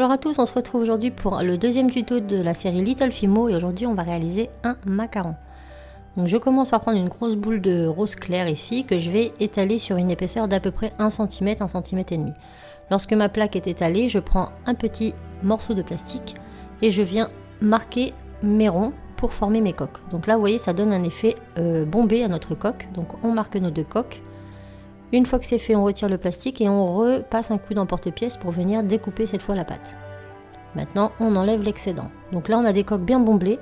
Bonjour à tous, on se retrouve aujourd'hui pour le deuxième tuto de la série Little Fimo et aujourd'hui on va réaliser un macaron. Donc je commence par prendre une grosse boule de rose clair ici que je vais étaler sur une épaisseur d'à peu près 1 cm, 1 cm et demi. Lorsque ma plaque est étalée, je prends un petit morceau de plastique et je viens marquer mes ronds pour former mes coques. Donc là vous voyez ça donne un effet bombé à notre coque, donc on marque nos deux coques. Une fois que c'est fait, on retire le plastique et on repasse un coup d'emporte-pièce pour venir découper cette fois la pâte. Maintenant, on enlève l'excédent. Donc là, on a des coques bien bombées,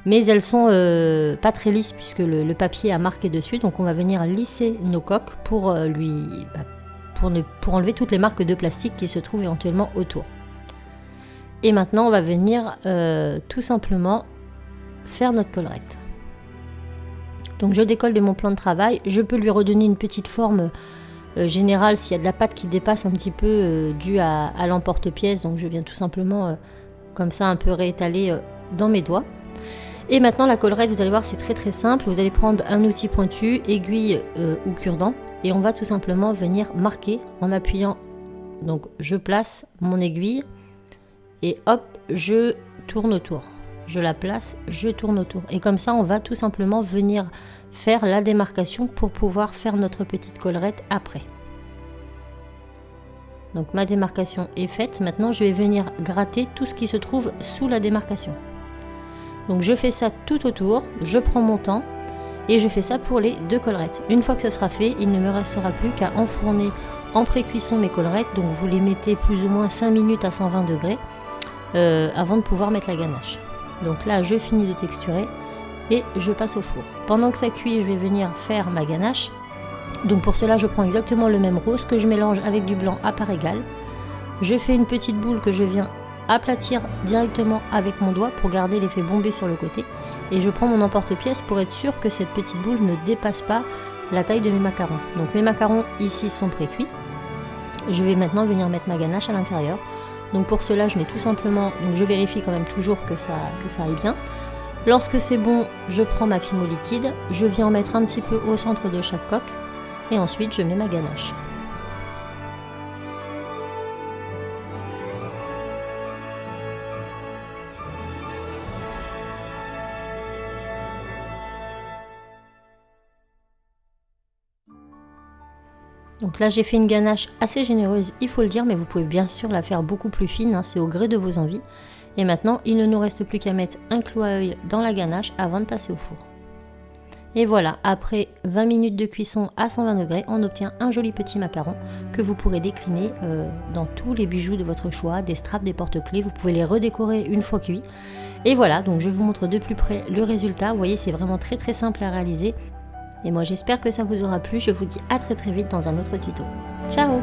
mais elles sont pas très lisses puisque le papier a marqué dessus. Donc on va venir lisser nos coques pour enlever toutes les marques de plastique qui se trouvent éventuellement autour. Et maintenant, on va venir tout simplement faire notre collerette. Donc je décolle de mon plan de travail, je peux lui redonner une petite forme générale s'il y a de la pâte qui dépasse un petit peu due à l'emporte-pièce. Donc je viens tout simplement comme ça un peu réétaler dans mes doigts. Et maintenant la collerette, vous allez voir c'est très simple. Vous allez prendre un outil pointu, aiguille ou cure-dent et on va tout simplement venir marquer en appuyant. Donc je place mon aiguille et hop, je tourne autour. Je la place, je tourne autour. Et comme ça, on va tout simplement venir faire la démarcation pour pouvoir faire notre petite collerette après. Donc ma démarcation est faite. Maintenant, je vais venir gratter tout ce qui se trouve sous la démarcation. Donc je fais ça tout autour, je prends mon temps et je fais ça pour les deux collerettes. Une fois que ce sera fait, il ne me restera plus qu'à enfourner en pré-cuisson mes collerettes. Donc vous les mettez plus ou moins 5 minutes à 120 degrés avant de pouvoir mettre la ganache. Donc là, je finis de texturer et je passe au four. Pendant que ça cuit, je vais venir faire ma ganache. Donc pour cela, je prends exactement le même rose que je mélange avec du blanc à part égale. Je fais une petite boule que je viens aplatir directement avec mon doigt pour garder l'effet bombé sur le côté. Et je prends mon emporte-pièce pour être sûr que cette petite boule ne dépasse pas la taille de mes macarons. Donc mes macarons ici sont pré-cuits. Je vais maintenant venir mettre ma ganache à l'intérieur. Donc pour cela, je mets tout simplement, donc je vérifie quand même toujours que ça aille bien. Lorsque c'est bon, je prends ma Fimo liquide, je viens en mettre un petit peu au centre de chaque coque et ensuite je mets ma ganache. Donc là j'ai fait une ganache assez généreuse, il faut le dire, mais vous pouvez bien sûr la faire beaucoup plus fine, hein, c'est au gré de vos envies. Et maintenant il ne nous reste plus qu'à mettre un clou à œil dans la ganache avant de passer au four. Et voilà, après 20 minutes de cuisson à 120 degrés, on obtient un joli petit macaron que vous pourrez décliner dans tous les bijoux de votre choix, des straps, des porte-clés, vous pouvez les redécorer une fois cuits. Et voilà, donc je vous montre de plus près le résultat, vous voyez c'est vraiment très simple à réaliser. Et moi j'espère que ça vous aura plu, je vous dis à très vite dans un autre tuto. Ciao!